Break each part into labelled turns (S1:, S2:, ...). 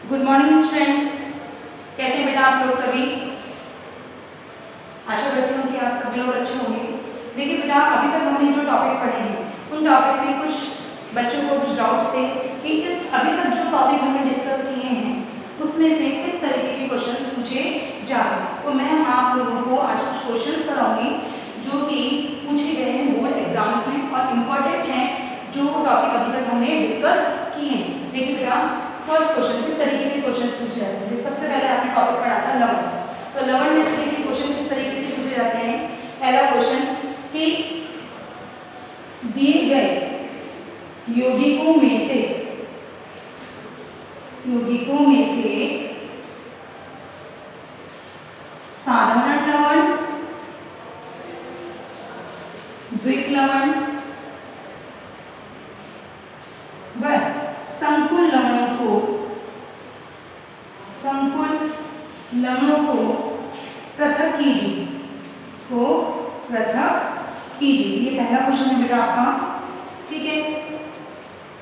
S1: Good morning students, कैसे हैं बेटा आप लोग सभी। आशा करती हूँ कि आप सभी लोग अच्छे होंगे। देखिए बेटा, अभी तक हमने जो टॉपिक पढ़े हैं उन टॉपिक में कुछ बच्चों को कुछ डाउट्स थे कि इस अभी तक जो टॉपिक हमने डिस्कस किए हैं उसमें से किस तरीके के क्वेश्चंस पूछे जा रहे हैं। तो मैं आप लोगों को आज कुछ क्वेश्चंस कराऊंगी जो कि पूछे गए हैं बोर्ड एग्जाम्स में और इम्पॉर्टेंट हैं, जो टॉपिक अभी तक हमने डिस्कस किए हैं। देखिए बेटा, फर्स्ट क्वेश्चन किस तरीके के क्वेश्चन पूछे जाते हैं। सबसे पहले आपने टॉपिक पढ़ा था लवण, तो लवण में से देखिए क्वेश्चन किस तरीके से पूछे जाते हैं। पहला क्वेश्चन कि दिए गए यौगिकों में से साधारण लवण, द्विक लवण व संकुल लवणों को पृथक कीजिए। ये पहला क्वेश्चन है बेटा आपका, ठीक है।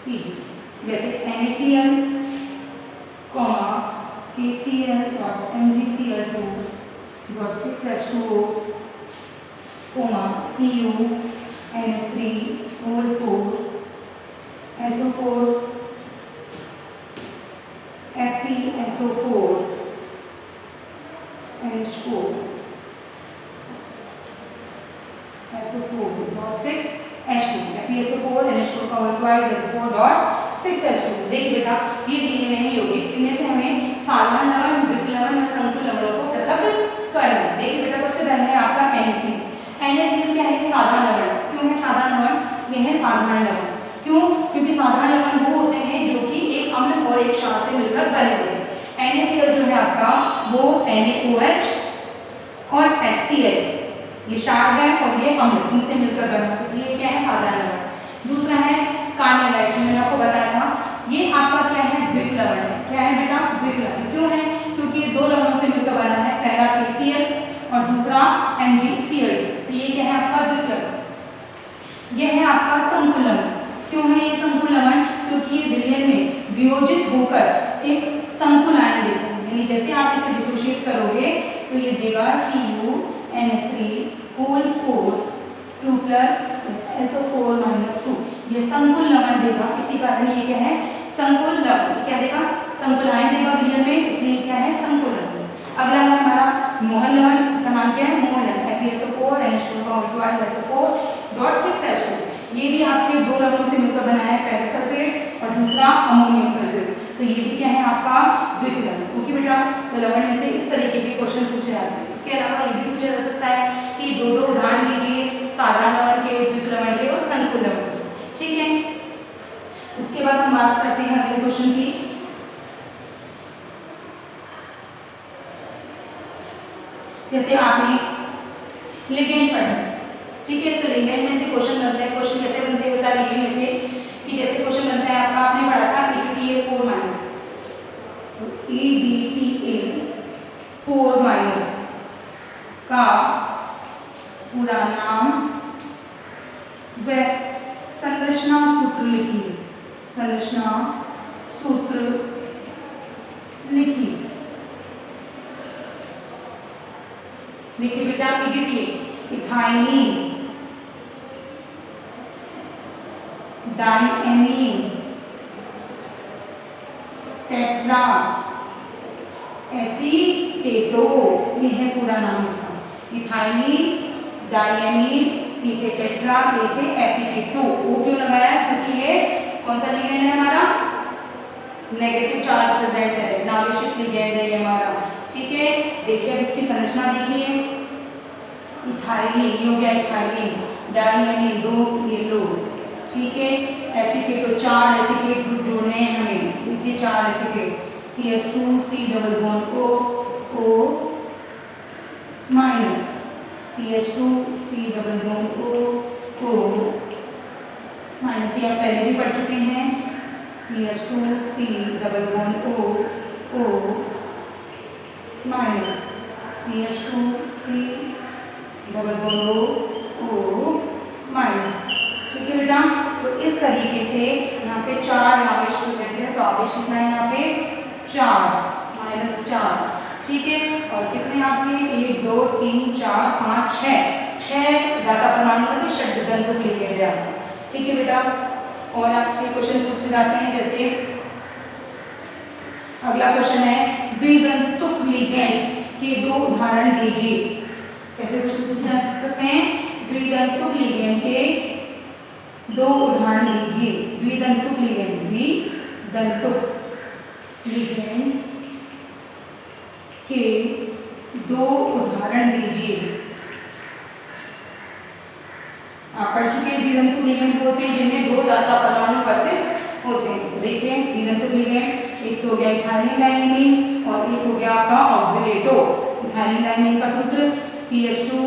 S1: कीजिए जैसे NaCl, KCl और MgCl2 6H2O, Cu NH3O4 SO4 FeSO4 NH4 SO4.6H2 FeSO4 NH4 का होल ट्वाइस SO4.6H2। देखिए बेटा, ये दिए हुए हैं यौगिक, इनमें से हमें साधारण लवण, द्विक लवण और संकुल लवणों को पृथक करना है। देखिए बेटा, सबसे पहले है आपका NaCl क्या है? साधारण लवण। क्यों है साधारण लवण? यह है साधारण लवण। क्यों? क्योंकि साधारण लवण वो होते हैं जो कि एक अम्ल और एक क्षार से मिलकर बने होते हैं। NaCl जो है आपका वो NaOH और HCl, ये क्षार है और ये अम्ल, इनसे मिलकर बना, इसलिए क्या है? साधारण लवण। दूसरा है कार्नियालाइट, मैंने आपको बताया था, ये आपका क्या है? द्विक लवण है। क्या है बेटा? द्विक लवण। क्यों है? क्योंकि दो लवणों से मिलकर बना है, पहला KCl और दूसरा MgCl, तो ये क्या है आपका? द्विक लवण। यह है आपका संकुल लवण। क्यों है ये संकुल लवण? क्योंकि ये विलयन में वियोजित होकर एक संकुल आयन देते हैं, यानी जैसे आप इसे डिसोशिएट करोगे तो ये देगा CuNH3O4 2 + SO4 - 2, ये संकुल लवण देगा। इसी कारण ये क्या है? संकुल लवण। क्या देगा? संकुल आयन देगा विलयन में, इसलिए क्या है? संकुल लवण। अगला है हमारा मोहन लवण, इसका नाम क्या है? मोहन लवण। FeSO4 NH2 का होल ट्वाइस SO4.6H2। ये भी आपके दो लवणों से मिलकर बना है, फेरस सल्फेट और दूसरा अमोनियम सल्फेट, तो ये भी क्या है आपका? द्विक लवण। ओके बेटा, तो लवण में से इस तरीके के क्वेश्चन पूछे जाते हैं। इसके अलावा ये भी पूछा जा सकता है कि दो उदाहरण दीजिए साधारण लवण के, द्विक लवण के और संकुल लवण के, ठीक है। उसके बाद हम बात करते हैं अगले क्वेश्चन की। जैसे आपने लिगेंड पढ़ा, ठीक है, तो लिगेंड में से क्वेश्चन बनते हैं। क्वेश्चन कैसे बनते हैं बेटा लिगेंड में से? कि जैसे क्वेश्चन बनता है आपका, आपने पढ़ा था EDTA4-, तो EDTA4- का पूरा नाम व संरचना सूत्र लिखिए। संरचना सूत्र लिखिए। देखिए बेटा, EDTA इथाइलिन डाइएमीन टेट्रा एसीटेटो, ये है पूरा नाम इसका। इथाइलिन डाइएमीन, ई से टेट्रा, ए से एसीटेटो। ओ क्यों लगाया? क्योंकि ये कौन सा लिगेंड है हमारा? नेगेटिव चार्ज प्रेजेंट है, नाभिशिक लिगेंड है ये हमारा, ठीक है। देखिए अब इसकी संरचना देखिए। इथाइलिन, ये हो गया इथाइलिन, डाइएमीन 2 ये लो, ठीक है। एसीटेटो 4 एसीटेट ग्रुप जोड़ने हैं हमें, देखिए 4 acetate, CH2 C double bond O minus, CH2 C double bond O minus, ये आप पहले भी पढ़ चुके हैं। CH2 C double bond O minus, CH2 C double bond O minus, ठीक है बेटा। तो इस तरीके से यहाँ पे 4 आवेश प्रेजेंट है, तो आवेश लिखना है यहाँ पे -4, ठीक है। और कितने आपके 1 2 3 4 5 6 दाता परमाणु है तो षड्दंतुक लिगेंड है आपका, ठीक है बेटा। और आपके क्वेश्चन पूछे जाते हैं, जैसे अगला क्वेश्चन है द्विदंतुक लिगेंड के 2 उदाहरण दीजिए। कैसे क्वेश्चन पूछे जा सकते हैं, द्विदंतुक लिगेंड के 2 उदाहरण दीजिए। द्विदंतुक लिगेंड के 2 उदाहरण दीजिए। आप पढ़ चुके हैं द्विदंतुक लिगेंड होते हैं जिनमें 2 दाता परमाणु उपस्थित होते हैं। देखिए द्विदंतुक लिगेंड एक तो हो गया इथाइलिन डायमीन और एक हो गया आपका ऑक्सीलेटो। इथाइलिन डायमीन का सूत्र CH2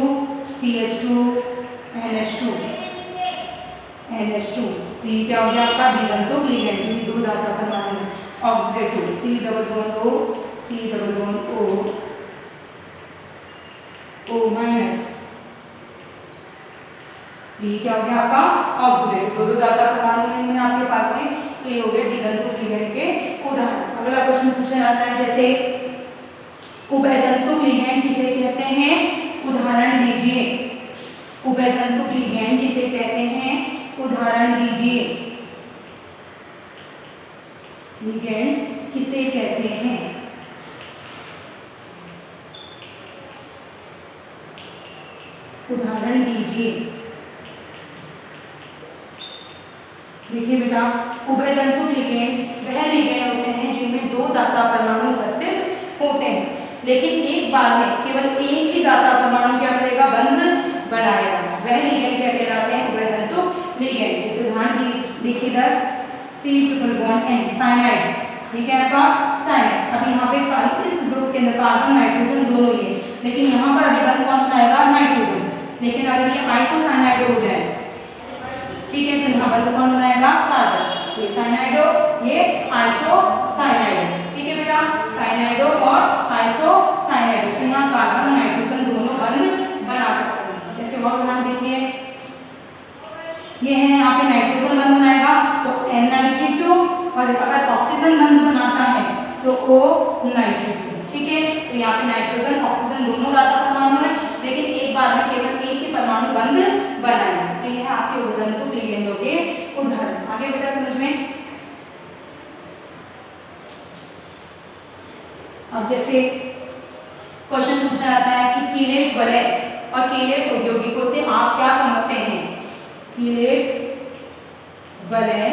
S1: NH2। तो ये क्या हो गया आपका द्विदंतुक लिगेंड, ये 2 दाता परमाणु। ऑक्सीलेटो C++O ये क्या हो गया आपका ऑक्सीलेटो। 2 दाता परमाणु हैं इनमें आपके पास में, तो ये हो गए द्विदंतुक लिगेंड के उदाहरण। अगला क्वेश्चन पूछा जाता है, जैसे उभयदंतुक लिगेंड किसे कहते हैं, उदाहरण दीजिए। उभयदंतुक लिगेंड किसे कहते हैं, उदाहरण दीजिए। लिगेंड किसे कहते हैं, उदाहरण दीजिए। देखिए बेटा, उभयदंतुक लिगेंड वह लिगेंड होते हैं जिनमें 2 दाता परमाणु उपस्थित होते हैं, लेकिन एक बार में केवल एक ही दाता परमाणु क्या करेगा, बंध बनाएगा। वह लिगेंड क्या कहलाते हैं, उभयदंतुक लिगेंड। जैसे उदाहरण देखिए इधर C++N साइनाइड, ठीक है आपका साइनाइड। अब यहाँ पे इस ग्रुप के अंदर कार्बन नाइट्रोजन दोनों ही है, लेकिन यहाँ पर अभी बंध कौन बनाएगा, नाइट्रोजन। लेकिन अगर ये आइसोसाइनाइड हो जाए, ठीक है, तो यहाँ बंध कौन बनाएगा, कार्बन। ये साइनाइडो, ये आइसोसाइनाइड, ठीक है बेटा, साइनाइडो और आइसोसाइनाइड। तो यहाँ कार्बन और नाइट्रोजन दोनों बंध बना सकते हैं। जैसे और उदाहरण देखिए, ये है यहाँ पे नाइट्रोजन बंध बनाएगा तो N-Nitro, और अगर ऑक्सीजन बंध बनाता है तो O-Nitro, ठीक है। तो यहाँ पे नाइट्रोजन ऑक्सीजन दोनों दाता परमाणु है, लेकिन एक बार में केवल एक ही परमाणु बंध बनाएगा। तो यह है आपके उभयदंतुक लिगेंडों के उदाहरण। आगे बेटा समझ में। अब जैसे क्वेश्चन पूछा जाता है कि कीलेट वलय और कीलेट यौगिकों से आप क्या समझते हैं। कीलेट वलय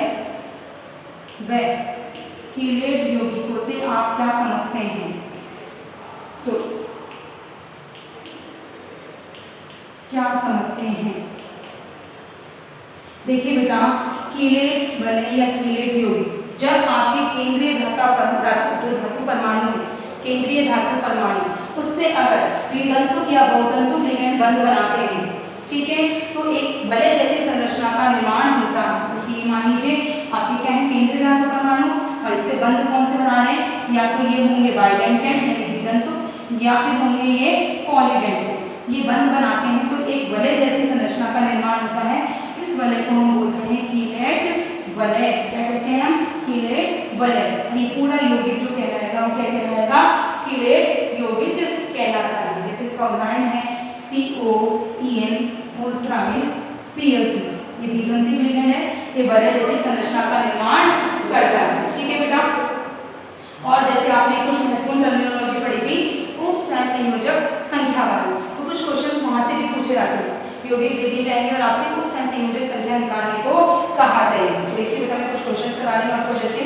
S1: व कीलेट यौगिकों से आप क्या समझते हैं, तो क्या समझते हैं। देखिए बेटा, कीलेट वलय या कीलेट यौगिक जब आपके केंद्रीय धातु परमाणु है, केंद्रीय धातु परमाणु, उससे अगर द्विदंतुक या बहुदंतुक लिगेंड बंध बनाते हैं, ठीक है, तो एक वलय जैसी संरचना का निर्माण होता है। तो मान लीजिए आपके क्या है, केंद्रीय धातु परमाणु, और इससे बंध कौन से बनाने, या तो ये होंगे बाइडेंटेंट यानी द्विदंतुक, या फिर होंगे ये पॉलीडेंटेंट। ये बंध बनाते हैं तो एक वलय जैसी संरचना का निर्माण होता है। इस वलय को हम बोलते हैं कीलेट वलय। क्या कहते हैं हम, कीलेट वलय। ये पूरा यौगिक जो कहलाएगा वो क्या कहलाएगा, कीलेट यौगिक कहलाता है। जैसे इसका उदाहरण है COEN Cl3। ये द्विदंतिक लिगेंड है, ये वलय जैसी संरचना का निर्माण करता है, ठीक है बेटा। और जैसे आपने कुछ महत्वपूर्ण टर्मिनोलॉजी पढ़ी थी, उप सहसंयोजक संख्या वाली, तो कुछ क्वेश्चंस वहां से भी पूछे जाते हैं। यौगिक दे दिए जाएंगे और आपसे उप सहसंयोजक संख्या निकालने को कहा जाएगा। देखिए बेटा, मैं कुछ क्वेश्चंस करा रही हूँ आपको। जैसे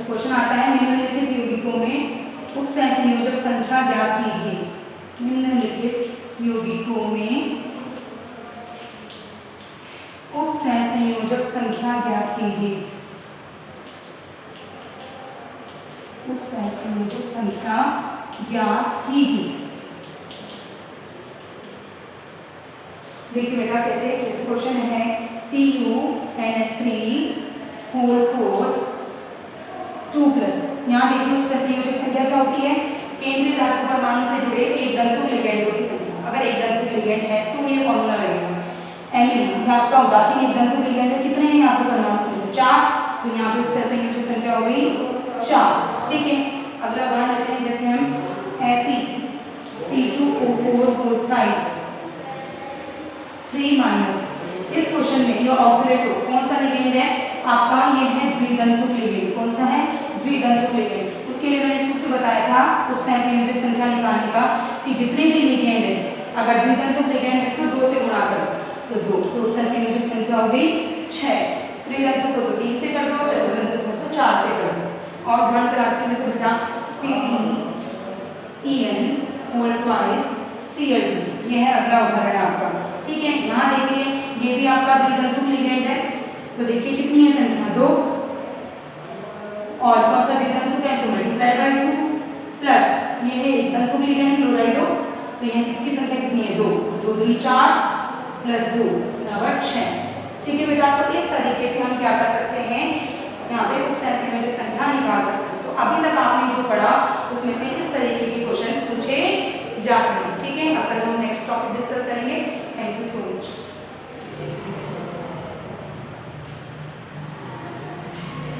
S1: क्वेश्चन आता है, निम्नलिखित यौगिकों में उप सहसंयोजक संख्या ज्ञात कीजिए। निम्नलिखित यौगिकों में उप सहसंयोजक संख्या ज्ञात कीजिए। उप सहसंयोजक संख्या ज्ञात कीजिए। देखिए बेटा कैसे, जैसे क्वेश्चन है CuNH3 2+। यहाँ देखिए उप सहसंयोजक संख्या क्या होती है, केंद्रीय धातु परमाणु से जुड़े एक दंतुक लिगेंडों की संख्या। अगर एक ये आपका उदासीन एक दंतु लिगेंड है, कितने हैं यहाँ पे परमाणु संख्या 4, तो यहाँ पे सहसंयोजक संख्या हो गई 4। ठीक है, अगला उदाहरण लेते हैं, जैसे हम Fe(C2O4) थ्राइस 3-। इस क्वेश्चन में ये ऑक्सीडेटो कौन सा लिगेंड है आपका, ये है द्विदंतुक लिगेंड। कौन सा है? द्विदंतुक लिगेंड। उसके लिए मैंने सूत्र बताया था उपसहसंयोजक संख्या निकालने का कि जितने भी लिगेंड है अगर द्विदंतुक लिगेंड है तो 2 से गुणा करो, तो 2, तो उपसहसंयोजक संख्या हो गई 6। त्रिदंतुक को तो 3 से कर दो, चतुर्दंतुक को तो 4 से कर दो। और ध्यान कराती हूँ जैसे बेटा PTEN(Cl2), ये है अगला उदाहरण आपका। ठीक है, यहाँ देखिए ये भी आपका द्विदंतुक लिगेंड है, तो देखिए कितनी है संख्या 2, और कौन सा द्विदंतुक है तो मल्टीप्लाई बाय 2, प्लस ये है एक दंतुक लिगेंड क्लोराइडो, तो यहाँ किसकी संख्या कितनी है 2, 2 दूनी 4 प्लस 2 बराबर 6। ठीक है बेटा, तो इस तरीके से हम क्या कर सकते हैं, यहाँ पे उपसहसंयोजक संख्या निकाल सकते हैं। तो अभी तक आपने जो पढ़ा उसमें से इस तरीके के क्वेश्चंस पूछे जाते हैं। ठीक है, अब हम नेक्स्ट टॉपिक डिस्कस करेंगे।